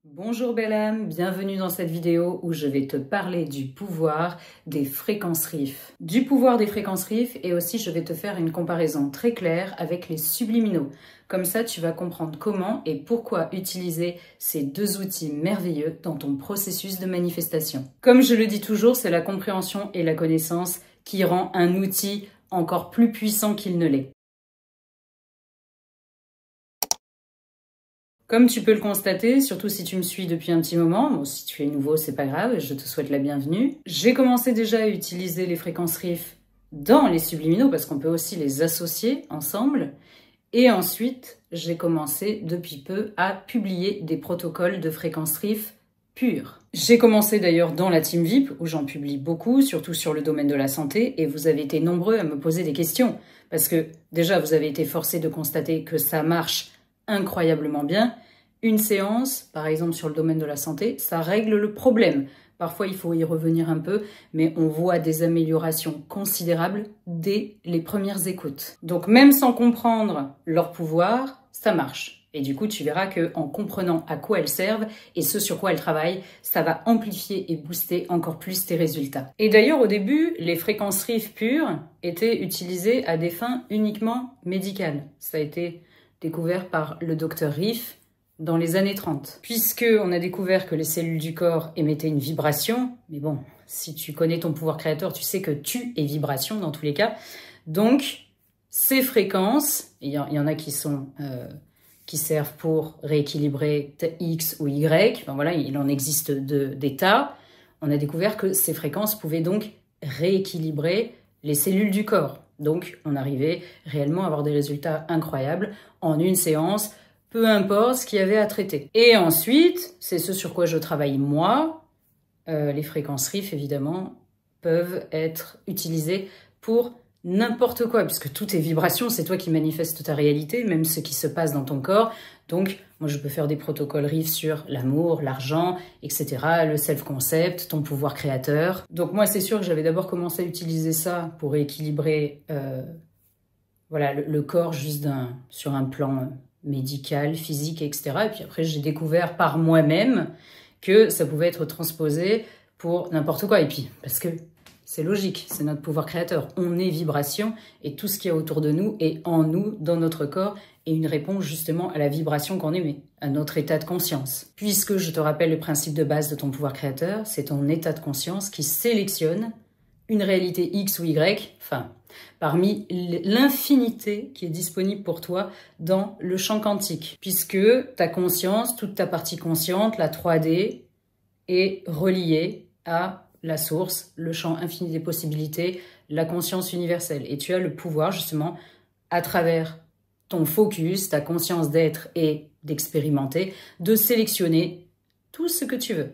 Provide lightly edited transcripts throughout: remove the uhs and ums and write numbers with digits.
Bonjour belle âme, bienvenue dans cette vidéo où je vais te parler du pouvoir des fréquences RIF. Du pouvoir des fréquences RIF et aussi je vais te faire une comparaison très claire avec les subliminaux. Comme ça tu vas comprendre comment et pourquoi utiliser ces deux outils merveilleux dans ton processus de manifestation. Comme je le dis toujours, c'est la compréhension et la connaissance qui rend un outil encore plus puissant qu'il ne l'est. Comme tu peux le constater, surtout si tu me suis depuis un petit moment, bon, si tu es nouveau, c'est pas grave, je te souhaite la bienvenue. J'ai commencé déjà à utiliser les fréquences RIF dans les subliminaux parce qu'on peut aussi les associer ensemble. Et ensuite, j'ai commencé depuis peu à publier des protocoles de fréquences RIF pures. J'ai commencé d'ailleurs dans la Team VIP où j'en publie beaucoup, surtout sur le domaine de la santé, et vous avez été nombreux à me poser des questions parce que déjà vous avez été forcés de constater que ça marche incroyablement bien. Une séance, par exemple sur le domaine de la santé, ça règle le problème. Parfois, il faut y revenir un peu, mais on voit des améliorations considérables dès les premières écoutes. Donc même sans comprendre leur pouvoir, ça marche. Et du coup, tu verras qu'en comprenant à quoi elles servent et ce sur quoi elles travaillent, ça va amplifier et booster encore plus tes résultats. Et d'ailleurs, au début, les fréquences RIF pures étaient utilisées à des fins uniquement médicales. Ça a été découvert par le docteur Riff dans les années 30. Puisqu'on a découvert que les cellules du corps émettaient une vibration, mais bon, si tu connais ton pouvoir créateur, tu sais que tu es vibration dans tous les cas. Donc, ces fréquences, il y en a qui servent pour rééquilibrer X ou Y, enfin voilà, il en existe des tas. On a découvert que ces fréquences pouvaient donc rééquilibrer les cellules du corps. Donc, on arrivait réellement à avoir des résultats incroyables en une séance, peu importe ce qu'il y avait à traiter. Et ensuite, c'est ce sur quoi je travaille moi. Les fréquences RIF, évidemment, peuvent être utilisées pour n'importe quoi, puisque tout est vibration, c'est toi qui manifestes ta réalité, même ce qui se passe dans ton corps. Donc, moi, je peux faire des protocoles RIF sur l'amour, l'argent, etc., le self-concept, ton pouvoir créateur. Donc, moi, c'est sûr que j'avais d'abord commencé à utiliser ça pour équilibrer voilà, le corps juste sur un plan médical, physique, etc. Et puis après, j'ai découvert par moi-même que ça pouvait être transposé pour n'importe quoi. Et puis, parce que c'est logique, c'est notre pouvoir créateur. On est vibration et tout ce qu'il y a autour de nous est en nous, dans notre corps, et une réponse justement à la vibration qu'on émet, à notre état de conscience. Puisque je te rappelle le principe de base de ton pouvoir créateur, c'est ton état de conscience qui sélectionne une réalité X ou Y, enfin, parmi l'infinité qui est disponible pour toi dans le champ quantique. Puisque ta conscience, toute ta partie consciente, la 3D, est reliée à la source, le champ infini des possibilités, la conscience universelle. Et tu as le pouvoir, justement, à travers ton focus, ta conscience d'être et d'expérimenter, de sélectionner tout ce que tu veux,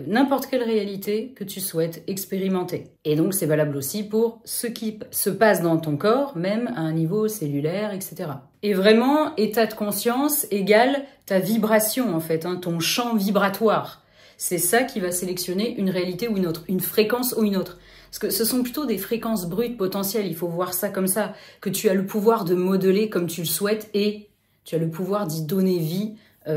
n'importe quelle réalité que tu souhaites expérimenter. Et donc, c'est valable aussi pour ce qui se passe dans ton corps, même à un niveau cellulaire, etc. Et vraiment, état de conscience égale ta vibration, en fait, hein, ton champ vibratoire. C'est ça qui va sélectionner une réalité ou une autre, une fréquence ou une autre. Parce que ce sont plutôt des fréquences brutes potentielles, il faut voir ça comme ça, que tu as le pouvoir de modeler comme tu le souhaites et tu as le pouvoir d'y donner vie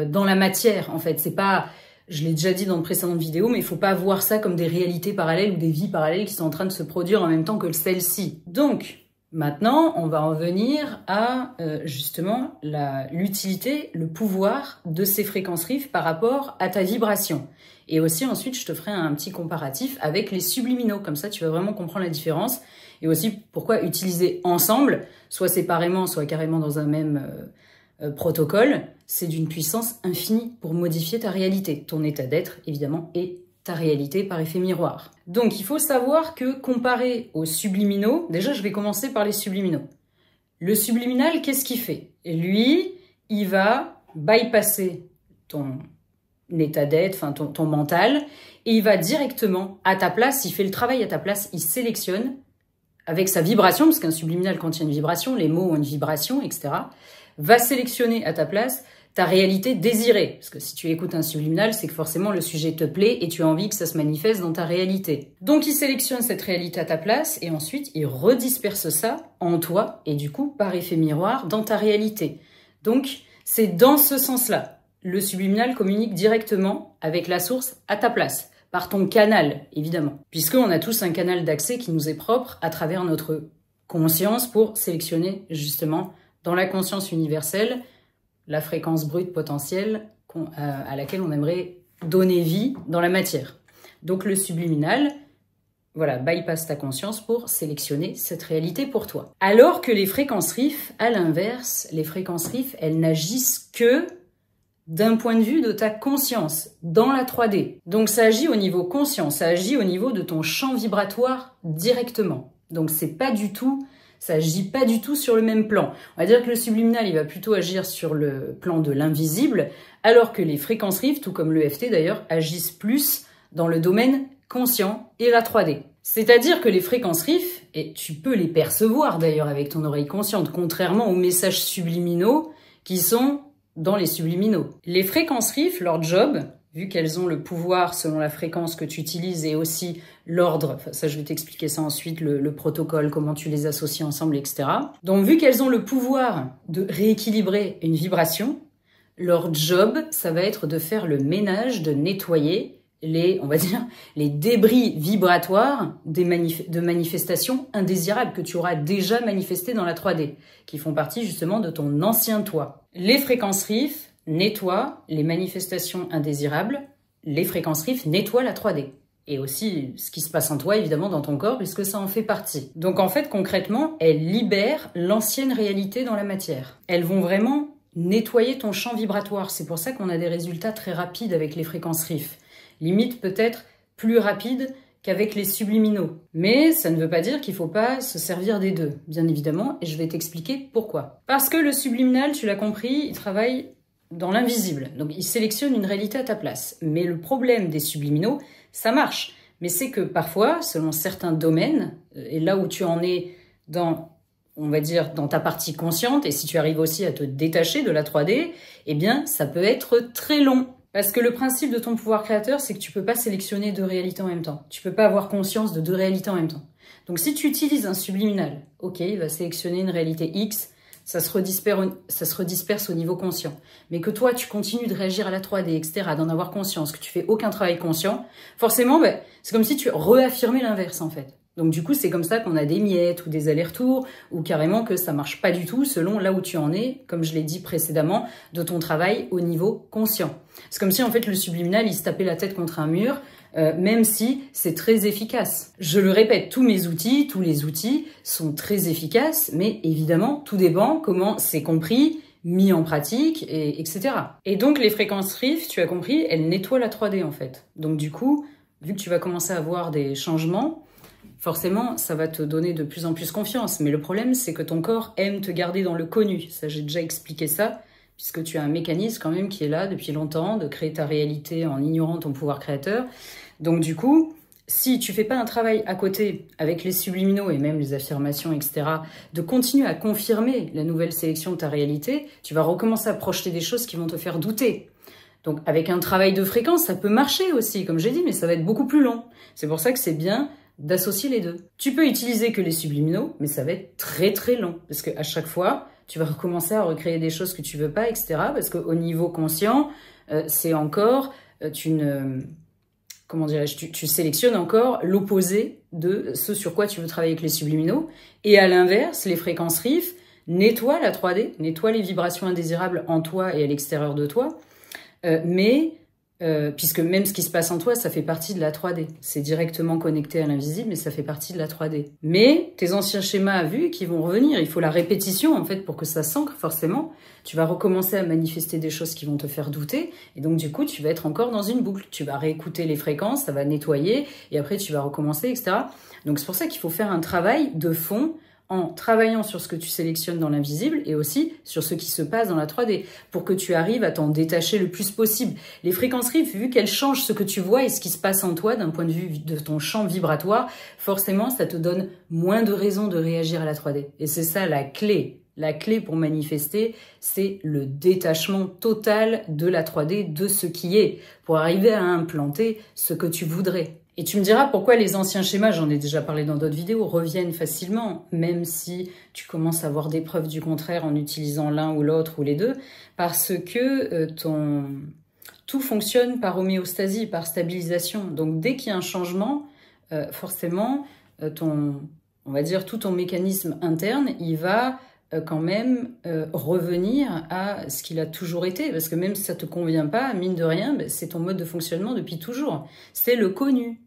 dans la matière, en fait. C'est pas... Je l'ai déjà dit dans de précédentes vidéos, mais il faut pas voir ça comme des réalités parallèles ou des vies parallèles qui sont en train de se produire en même temps que celle-ci. Donc, maintenant, on va en venir à justement l'utilité, le pouvoir de ces fréquences RIF par rapport à ta vibration. Et aussi, ensuite, je te ferai un petit comparatif avec les subliminaux. Comme ça, tu vas vraiment comprendre la différence. Et aussi, pourquoi utiliser ensemble, soit séparément, soit carrément dans un même protocole, c'est d'une puissance infinie pour modifier ta réalité, ton état d'être évidemment et ta réalité par effet miroir. Donc il faut savoir que comparé aux subliminaux, déjà je vais commencer par les subliminaux. Le subliminal, qu'est-ce qu'il fait? Lui, il va bypasser ton état d'être, enfin ton mental, et il va directement à ta place, il fait le travail à ta place, il sélectionne avec sa vibration, parce qu'un subliminal contient une vibration, les mots ont une vibration, etc., va sélectionner à ta place ta réalité désirée. Parce que si tu écoutes un subliminal, c'est que forcément le sujet te plaît et tu as envie que ça se manifeste dans ta réalité. Donc il sélectionne cette réalité à ta place et ensuite il redisperse ça en toi et du coup par effet miroir dans ta réalité. Donc c'est dans ce sens-là. le subliminal communique directement avec la source à ta place, par ton canal, évidemment. Puisqu'on a tous un canal d'accès qui nous est propre à travers notre conscience pour sélectionner, justement, dans la conscience universelle, la fréquence brute potentielle à laquelle on aimerait donner vie dans la matière. Donc le subliminal, voilà, bypass ta conscience pour sélectionner cette réalité pour toi. Alors que les fréquences RIF, à l'inverse, les fréquences RIF, elles n'agissent que d'un point de vue de ta conscience, dans la 3D. Donc ça agit au niveau conscient, ça agit au niveau de ton champ vibratoire directement. Donc c'est pas du tout, ça agit pas du tout sur le même plan. On va dire que le subliminal, il va plutôt agir sur le plan de l'invisible, alors que les fréquences RIF, tout comme l'EFT d'ailleurs, agissent plus dans le domaine conscient et la 3D. C'est-à-dire que les fréquences RIF, et tu peux les percevoir d'ailleurs avec ton oreille consciente, contrairement aux messages subliminaux qui sont dans les subliminaux. Les fréquences RIF, leur job, vu qu'elles ont le pouvoir selon la fréquence que tu utilises et aussi l'ordre, enfin ça je vais t'expliquer ça ensuite, le protocole, comment tu les associes ensemble, etc. Donc vu qu'elles ont le pouvoir de rééquilibrer une vibration, leur job, ça va être de faire le ménage, de nettoyer on va dire, les débris vibratoires de manifestations indésirables que tu auras déjà manifestées dans la 3D, qui font partie justement de ton ancien toi. Les fréquences RIF nettoient les manifestations indésirables, les fréquences RIF nettoient la 3D. Et aussi ce qui se passe en toi, évidemment, dans ton corps, puisque ça en fait partie. Donc en fait, concrètement, elles libèrent l'ancienne réalité dans la matière. Elles vont vraiment nettoyer ton champ vibratoire. C'est pour ça qu'on a des résultats très rapides avec les fréquences RIF. Limite peut-être plus rapide qu'avec les subliminaux. Mais ça ne veut pas dire qu'il ne faut pas se servir des deux, bien évidemment, et je vais t'expliquer pourquoi. Parce que le subliminal, tu l'as compris, il travaille dans l'invisible. Donc il sélectionne une réalité à ta place. Mais le problème des subliminaux, ça marche. Mais c'est que parfois, selon certains domaines, et là où tu en es dans, on va dire, dans ta partie consciente, et si tu arrives aussi à te détacher de la 3D, eh bien, ça peut être très long. Parce que le principe de ton pouvoir créateur, c'est que tu peux pas sélectionner deux réalités en même temps. Tu peux pas avoir conscience de deux réalités en même temps. Donc si tu utilises un subliminal, ok, il va sélectionner une réalité X, ça se redisperse au niveau conscient. Mais que toi, tu continues de réagir à la 3D, etc., d'en avoir conscience, que tu fais aucun travail conscient, forcément, c'est comme si tu réaffirmais l'inverse, en fait. Donc du coup, c'est comme ça qu'on a des miettes ou des allers-retours, ou carrément que ça marche pas du tout selon là où tu en es, comme je l'ai dit précédemment, de ton travail au niveau conscient. C'est comme si en fait le subliminal, il se tapait la tête contre un mur, même si c'est très efficace. Je le répète, tous les outils sont très efficaces, mais évidemment, tout dépend comment c'est compris, mis en pratique, etc. Et donc les fréquences RIF, tu as compris, elles nettoient la 3D en fait. Donc du coup, vu que tu vas commencer à avoir des changements, forcément, ça va te donner de plus en plus confiance. Mais le problème, c'est que ton corps aime te garder dans le connu. Ça, j'ai déjà expliqué ça, puisque tu as un mécanisme quand même qui est là depuis longtemps, de créer ta réalité en ignorant ton pouvoir créateur. Donc du coup, si tu fais pas un travail à côté avec les subliminaux et même les affirmations, etc., de continuer à confirmer la nouvelle sélection de ta réalité, tu vas recommencer à projeter des choses qui vont te faire douter. Donc avec un travail de fréquence, ça peut marcher aussi, comme j'ai dit, mais ça va être beaucoup plus long. C'est pour ça que c'est bien d'associer les deux. Tu peux utiliser que les subliminaux, mais ça va être très très long, parce qu'à chaque fois, tu vas recommencer à recréer des choses que tu veux pas, etc., parce qu'au niveau conscient, c'est encore, comment dirais-je, tu sélectionnes encore l'opposé de ce sur quoi tu veux travailler avec les subliminaux, et à l'inverse, les fréquences RIF nettoient la 3D, nettoient les vibrations indésirables en toi et à l'extérieur de toi, puisque même ce qui se passe en toi, ça fait partie de la 3D. C'est directement connecté à l'invisible, mais ça fait partie de la 3D. Mais tes anciens schémas à vue qui vont revenir, il faut la répétition en fait pour que ça s'ancre forcément. Tu vas recommencer à manifester des choses qui vont te faire douter, et donc du coup tu vas être encore dans une boucle. Tu vas réécouter les fréquences, ça va nettoyer, et après tu vas recommencer, etc. Donc c'est pour ça qu'il faut faire un travail de fond, en travaillant sur ce que tu sélectionnes dans l'invisible et aussi sur ce qui se passe dans la 3D pour que tu arrives à t'en détacher le plus possible. Les fréquences RIF, vu qu'elles changent ce que tu vois et ce qui se passe en toi d'un point de vue de ton champ vibratoire, forcément, ça te donne moins de raisons de réagir à la 3D. Et c'est ça la clé. La clé pour manifester, c'est le détachement total de la 3D, de ce qui est, pour arriver à implanter ce que tu voudrais. Et tu me diras pourquoi les anciens schémas, j'en ai déjà parlé dans d'autres vidéos, reviennent facilement, même si tu commences à voir des preuves du contraire en utilisant l'un ou l'autre ou les deux, parce que tout fonctionne par homéostasie, par stabilisation. Donc dès qu'il y a un changement, forcément, on va dire tout ton mécanisme interne, il va quand même revenir à ce qu'il a toujours été, parce que même si ça te convient pas, mine de rien, c'est ton mode de fonctionnement depuis toujours. C'est le connu.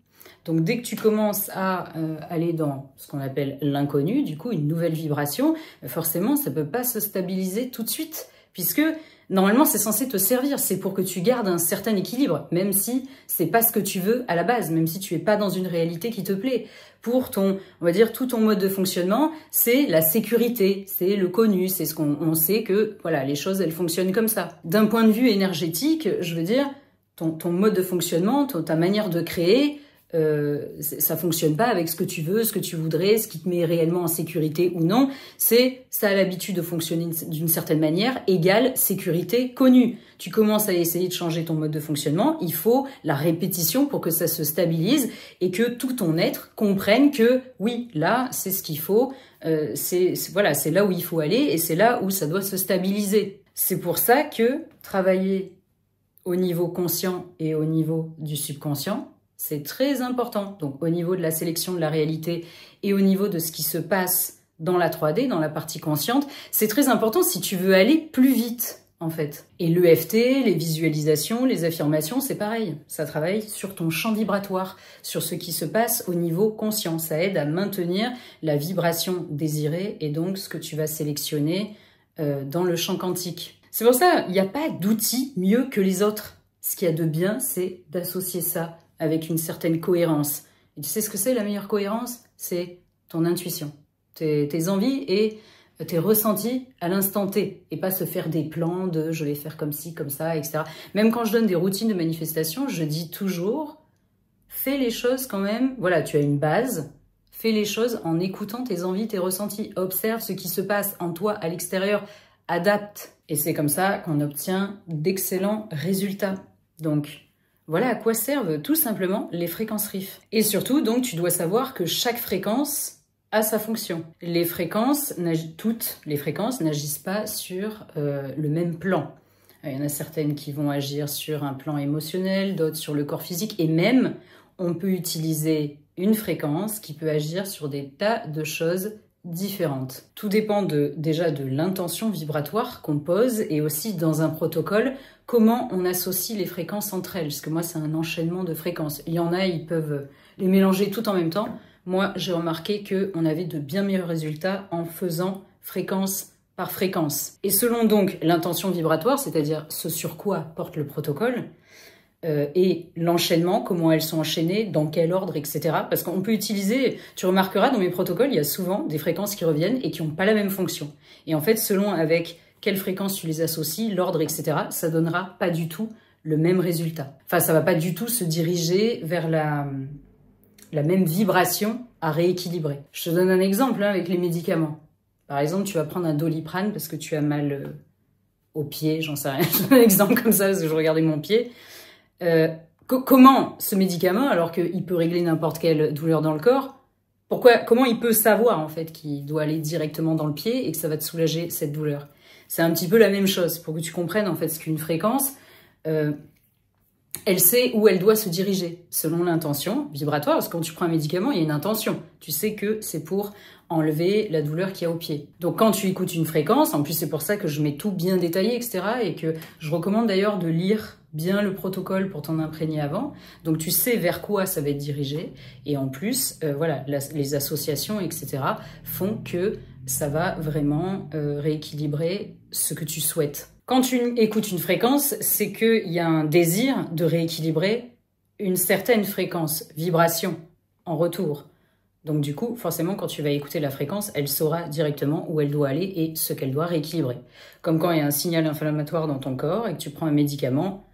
Donc dès que tu commences à aller dans ce qu'on appelle l'inconnu, du coup une nouvelle vibration, forcément ça peut pas se stabiliser tout de suite, puisque normalement c'est censé te servir, c'est pour que tu gardes un certain équilibre, même si c'est pas ce que tu veux à la base, même si tu es pas dans une réalité qui te plaît. Pour ton, on va dire, tout ton mode de fonctionnement, c'est la sécurité, c'est le connu, c'est ce qu'on sait que, voilà, les choses, elles fonctionnent comme ça. D'un point de vue énergétique, je veux dire, ton mode de fonctionnement, ta manière de créer, ça fonctionne pas avec ce que tu veux, ce que tu voudrais, ce qui te met réellement en sécurité ou non. Ça a l'habitude de fonctionner d'une certaine manière, égale sécurité connue. Tu commences à essayer de changer ton mode de fonctionnement, il faut la répétition pour que ça se stabilise et que tout ton être comprenne que oui, là, c'est ce qu'il faut, voilà, c'est là où il faut aller et c'est là où ça doit se stabiliser. C'est pour ça que travailler au niveau conscient et au niveau du subconscient, c'est très important. Donc au niveau de la sélection de la réalité et au niveau de ce qui se passe dans la 3D, dans la partie consciente, c'est très important si tu veux aller plus vite, en fait. Et l'EFT, les visualisations, les affirmations, c'est pareil. Ça travaille sur ton champ vibratoire, sur ce qui se passe au niveau conscient. Ça aide à maintenir la vibration désirée et donc ce que tu vas sélectionner dans le champ quantique. C'est pour ça, il n'y a pas d'outil mieux que les autres. Ce qu'il y a de bien, c'est d'associer ça avec une certaine cohérence. Et tu sais ce que c'est la meilleure cohérence? C'est ton intuition, tes envies et tes ressentis à l'instant T. Et pas se faire des plans de je vais faire comme ci, comme ça, etc. Même quand je donne des routines de manifestation, je dis toujours, fais les choses quand même, voilà, tu as une base, fais les choses en écoutant tes envies, tes ressentis. Observe ce qui se passe en toi, à l'extérieur, adapte. Et c'est comme ça qu'on obtient d'excellents résultats. Donc, voilà à quoi servent tout simplement les fréquences RIF. Et surtout, donc, tu dois savoir que chaque fréquence a sa fonction. Les fréquences, toutes les fréquences n'agissent pas sur le même plan. Il y en a certaines qui vont agir sur un plan émotionnel, d'autres sur le corps physique. Et même, on peut utiliser une fréquence qui peut agir sur des tas de choses différentes. Tout dépend déjà de l'intention vibratoire qu'on pose et aussi dans un protocole, comment on associe les fréquences entre elles. Parce que moi, c'est un enchaînement de fréquences. Il y en a, ils peuvent les mélanger tout en même temps. Moi, j'ai remarqué qu'on avait de bien meilleurs résultats en faisant fréquence par fréquence. Et selon donc l'intention vibratoire, c'est-à-dire ce sur quoi porte le protocole, et l'enchaînement, comment elles sont enchaînées, dans quel ordre, etc. Parce qu'on peut utiliser, tu remarqueras dans mes protocoles, il y a souvent des fréquences qui reviennent et qui n'ont pas la même fonction. Et en fait, selon avec quelle fréquence tu les associes, l'ordre, etc., ça donnera pas du tout le même résultat. Enfin, ça va pas du tout se diriger vers la même vibration à rééquilibrer. Je te donne un exemple avec les médicaments. Par exemple, tu vas prendre un Doliprane parce que tu as mal au pied, j'en sais rien. Je donne un exemple comme ça parce que je regardais mon pied. Comment ce médicament, alors qu'il peut régler n'importe quelle douleur dans le corps, comment il peut savoir en fait qu'il doit aller directement dans le pied et que ça va te soulager cette douleur? C'est un petit peu la même chose pour que tu comprennes en fait ce qu'une fréquence, elle sait où elle doit se diriger selon l'intention vibratoire. Parce que quand tu prends un médicament, il y a une intention. Tu sais que c'est pour enlever la douleur qu'il y a au pied. Donc quand tu écoutes une fréquence, en plus c'est pour ça que je mets tout bien détaillé, etc. Et que je recommande d'ailleurs de lire bien le protocole pour t'en imprégner avant. Donc tu sais vers quoi ça va être dirigé. Et en plus, voilà, les associations, etc. font que ça va vraiment rééquilibrer ce que tu souhaites. Quand tu écoutes une fréquence, c'est qu'il y a un désir de rééquilibrer une certaine fréquence, vibration, en retour. Donc du coup, forcément, quand tu vas écouter la fréquence, elle saura directement où elle doit aller et ce qu'elle doit rééquilibrer. Comme quand il y a un signal inflammatoire dans ton corps et que tu prends un médicament,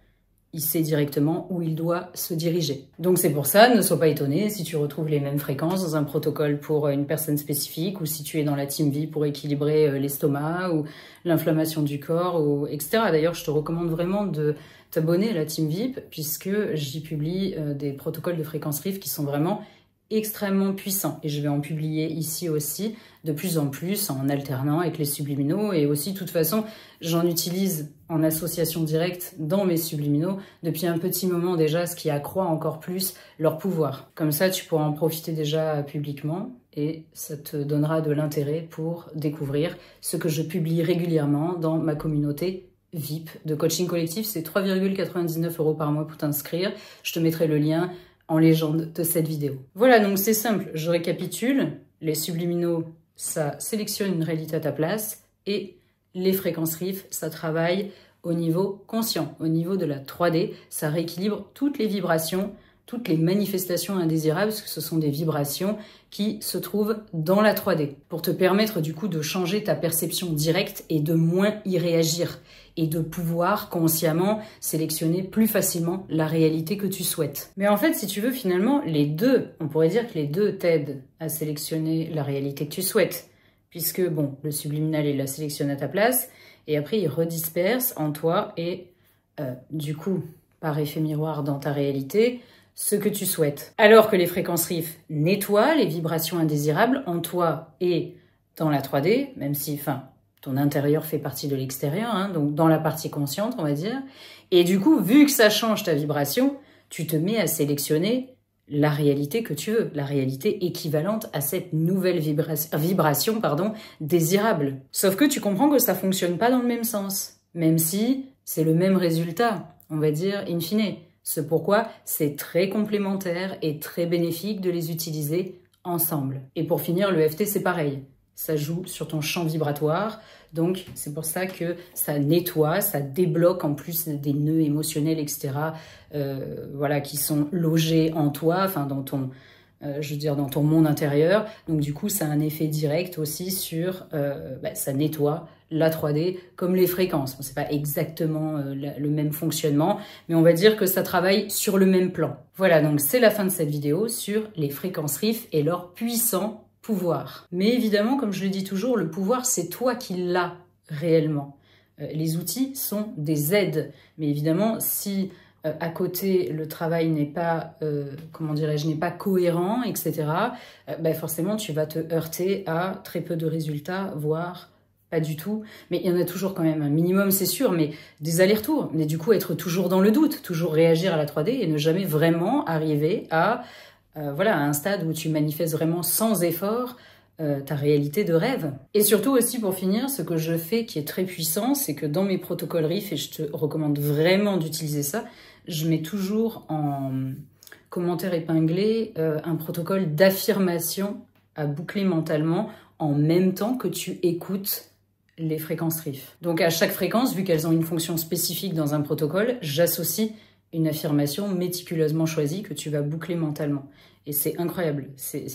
il sait directement où il doit se diriger. Donc c'est pour ça, ne sois pas étonné si tu retrouves les mêmes fréquences dans un protocole pour une personne spécifique, ou si tu es dans la team VIP pour équilibrer l'estomac ou l'inflammation du corps, ou etc. D'ailleurs, je te recommande vraiment de t'abonner à la team VIP, puisque j'y publie des protocoles de fréquence RIF qui sont vraiment extrêmement puissants. Et je vais en publier ici aussi de plus en plus en alternant avec les subliminaux. Et aussi, de toute façon, j'en utilise en association directe dans mes subliminaux depuis un petit moment déjà, ce qui accroît encore plus leur pouvoir. Comme ça, tu pourras en profiter déjà publiquement et ça te donnera de l'intérêt pour découvrir ce que je publie régulièrement dans ma communauté VIP de coaching collectif. C'est 3,99 € par mois pour t'inscrire. Je te mettrai le lien en légende de cette vidéo. Voilà, donc c'est simple, je récapitule. Les subliminaux, ça sélectionne une réalité à ta place, et les fréquences RIF, ça travaille au niveau conscient, au niveau de la 3D, ça rééquilibre toutes les vibrations, toutes les manifestations indésirables, parce que ce sont des vibrations qui se trouvent dans la 3D, pour te permettre du coup de changer ta perception directe et de moins y réagir, et de pouvoir consciemment sélectionner plus facilement la réalité que tu souhaites. Mais en fait, si tu veux, finalement, les deux, on pourrait dire que les deux t'aident à sélectionner la réalité que tu souhaites, puisque, bon, le subliminal, il la sélectionne à ta place, et après, il redisperse en toi, et du coup, par effet miroir dans ta réalité, ce que tu souhaites. Alors que les fréquences RIF nettoient les vibrations indésirables en toi et dans la 3D, même si, enfin, ton intérieur fait partie de l'extérieur, hein, donc dans la partie consciente, on va dire. Et du coup, vu que ça change ta vibration, tu te mets à sélectionner la réalité que tu veux, la réalité équivalente à cette nouvelle vibration désirable. Sauf que tu comprends que ça fonctionne pas dans le même sens, même si c'est le même résultat, on va dire, in fine. C'est pourquoi c'est très complémentaire et très bénéfique de les utiliser ensemble. Et pour finir, le FT, c'est pareil. Ça joue sur ton champ vibratoire, donc c'est pour ça que ça nettoie, ça débloque en plus des nœuds émotionnels, etc. Voilà, qui sont logés en toi, enfin dans ton, je veux dire dans ton monde intérieur. Donc du coup, ça a un effet direct aussi sur, ça nettoie la 3D comme les fréquences. Bon, c'est pas exactement le même fonctionnement, mais on va dire que ça travaille sur le même plan. Voilà, donc c'est la fin de cette vidéo sur les fréquences RIF et leur puissant pouvoir. Mais évidemment, comme je le dis toujours, le pouvoir, c'est toi qui l'as réellement. Les outils sont des aides. Mais évidemment, si à côté, le travail n'est pas, comment dirais-je, n'est pas cohérent, etc., forcément, tu vas te heurter à très peu de résultats, voire pas du tout. Mais il y en a toujours quand même un minimum, c'est sûr, mais des allers-retours. Mais du coup, être toujours dans le doute, toujours réagir à la 3D et ne jamais vraiment arriver à voilà, à un stade où tu manifestes vraiment sans effort ta réalité de rêve. Et surtout aussi, pour finir, ce que je fais qui est très puissant, c'est que dans mes protocoles RIF, et je te recommande vraiment d'utiliser ça, je mets toujours en commentaire épinglé un protocole d'affirmation à boucler mentalement en même temps que tu écoutes les fréquences RIF. Donc à chaque fréquence, vu qu'elles ont une fonction spécifique dans un protocole, j'associe une affirmation méticuleusement choisie que tu vas boucler mentalement. Et c'est incroyable.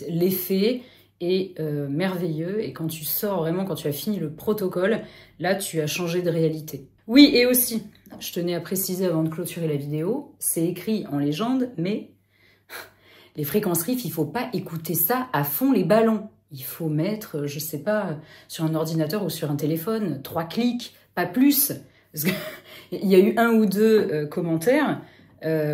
L'effet est merveilleux. Et quand tu sors vraiment, quand tu as fini le protocole, là, tu as changé de réalité. Oui, et aussi, je tenais à préciser avant de clôturer la vidéo, c'est écrit en légende, mais les fréquences RIF, il faut pas écouter ça à fond les ballons. Il faut mettre, je sais pas, sur un ordinateur ou sur un téléphone, 3 clics, pas plus. Parce qu'il y a eu 1 ou 2 commentaires.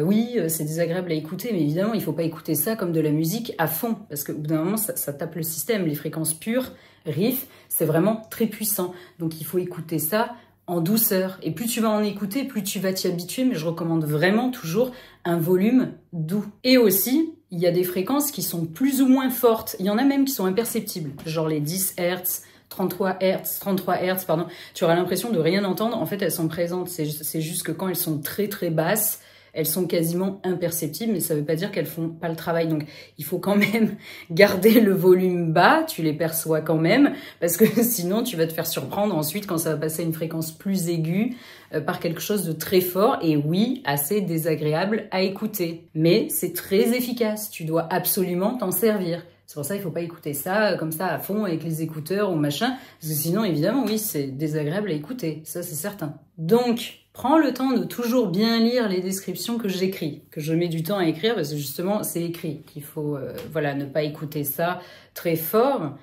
Oui, c'est désagréable à écouter, mais évidemment, il ne faut pas écouter ça comme de la musique à fond, parce qu'au bout d'un moment, ça tape le système. Les fréquences pures, RIF, c'est vraiment très puissant. Donc, il faut écouter ça en douceur. Et plus tu vas en écouter, plus tu vas t'y habituer, mais je recommande vraiment toujours un volume doux. Et aussi, il y a des fréquences qui sont plus ou moins fortes. Il y en a même qui sont imperceptibles, genre les 10 Hz, 33 Hz, pardon. Tu auras l'impression de rien entendre. En fait, elles sont présentes. C'est juste que quand elles sont très très basses, elles sont quasiment imperceptibles, mais ça ne veut pas dire qu'elles font pas le travail. Donc, il faut quand même garder le volume bas, tu les perçois quand même, parce que sinon, tu vas te faire surprendre ensuite quand ça va passer à une fréquence plus aiguë par quelque chose de très fort, et oui, assez désagréable à écouter. Mais c'est très efficace, tu dois absolument t'en servir. C'est pour ça qu'il ne faut pas écouter ça comme ça à fond avec les écouteurs ou machin, parce que sinon, évidemment, oui, c'est désagréable à écouter, ça c'est certain. Donc, Prends le temps de toujours bien lire les descriptions que j'écris, que je mets du temps à écrire parce que justement c'est écrit qu'il faut voilà, ne pas écouter ça très fort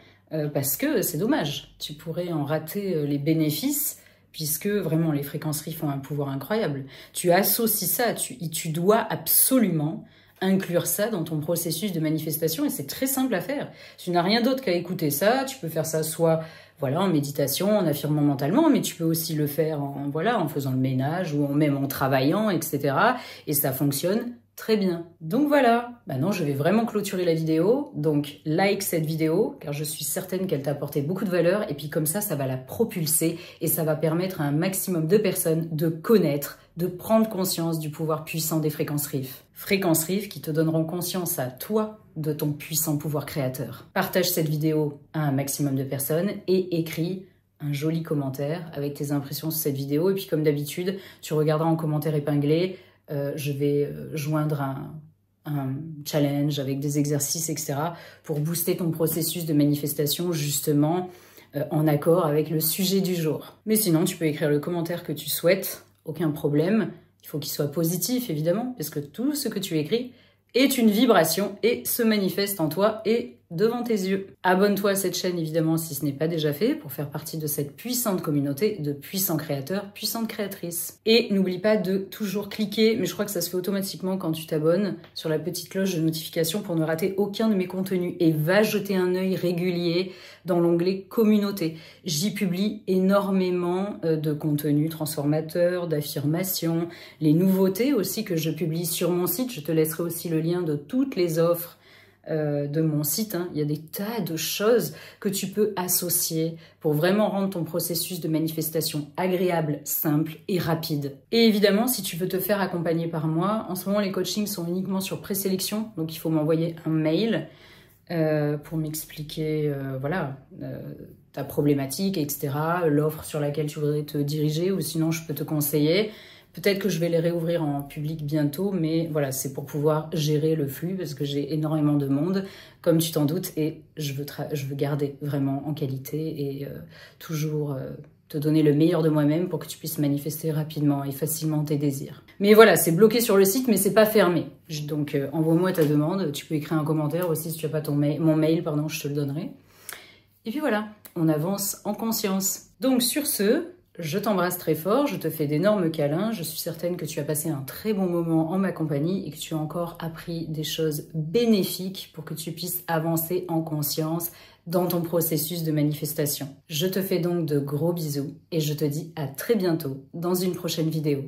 parce que c'est dommage. Tu pourrais en rater les bénéfices puisque vraiment les fréquences RIF ont un pouvoir incroyable. Tu associes ça, tu dois absolument inclure ça dans ton processus de manifestation et c'est très simple à faire. Tu n'as rien d'autre qu'à écouter ça, tu peux faire ça soit voilà, en méditation, en affirmant mentalement, mais tu peux aussi le faire en faisant le ménage ou même en travaillant, etc. Et ça fonctionne très bien. Donc voilà, maintenant je vais vraiment clôturer la vidéo. Donc like cette vidéo, car je suis certaine qu'elle t'a apporté beaucoup de valeur. Et puis comme ça va la propulser et ça va permettre à un maximum de personnes de connaître, de prendre conscience du pouvoir puissant des fréquences RIF. Fréquences RIF qui te donneront conscience à toi de ton puissant pouvoir créateur. Partage cette vidéo à un maximum de personnes et écris un joli commentaire avec tes impressions sur cette vidéo. Et puis comme d'habitude, tu regarderas en commentaire épinglé, je vais joindre un challenge avec des exercices, etc. pour booster ton processus de manifestation justement en accord avec le sujet du jour. Mais sinon, tu peux écrire le commentaire que tu souhaites, aucun problème. Il faut qu'il soit positif, évidemment, parce que tout ce que tu écris est une vibration et se manifeste en toi et devant tes yeux. Abonne-toi à cette chaîne, évidemment, si ce n'est pas déjà fait, pour faire partie de cette puissante communauté de puissants créateurs, puissantes créatrices. Et n'oublie pas de toujours cliquer, mais je crois que ça se fait automatiquement quand tu t'abonnes, sur la petite cloche de notification pour ne rater aucun de mes contenus. Et va jeter un œil régulier dans l'onglet communauté. J'y publie énormément de contenus transformateurs, d'affirmations, les nouveautés aussi que je publie sur mon site. Je te laisserai aussi le lien de toutes les offres de mon site. Il y a des tas de choses que tu peux associer pour vraiment rendre ton processus de manifestation agréable, simple et rapide. Et évidemment, si tu veux te faire accompagner par moi, en ce moment les coachings sont uniquement sur présélection, donc il faut m'envoyer un mail pour m'expliquer voilà, ta problématique, etc., l'offre sur laquelle tu voudrais te diriger, ou sinon je peux te conseiller. Peut-être que je vais les réouvrir en public bientôt, mais voilà, c'est pour pouvoir gérer le flux parce que j'ai énormément de monde, comme tu t'en doutes, et je veux garder vraiment en qualité et toujours te donner le meilleur de moi-même pour que tu puisses manifester rapidement et facilement tes désirs. Mais voilà, c'est bloqué sur le site, mais c'est pas fermé. Donc envoie-moi ta demande, tu peux écrire un commentaire aussi si tu n'as pas mon mail, pardon, je te le donnerai. Et puis voilà, on avance en conscience. Donc sur ce, je t'embrasse très fort, je te fais d'énormes câlins, je suis certaine que tu as passé un très bon moment en ma compagnie et que tu as encore appris des choses bénéfiques pour que tu puisses avancer en conscience dans ton processus de manifestation. Je te fais donc de gros bisous et je te dis à très bientôt dans une prochaine vidéo.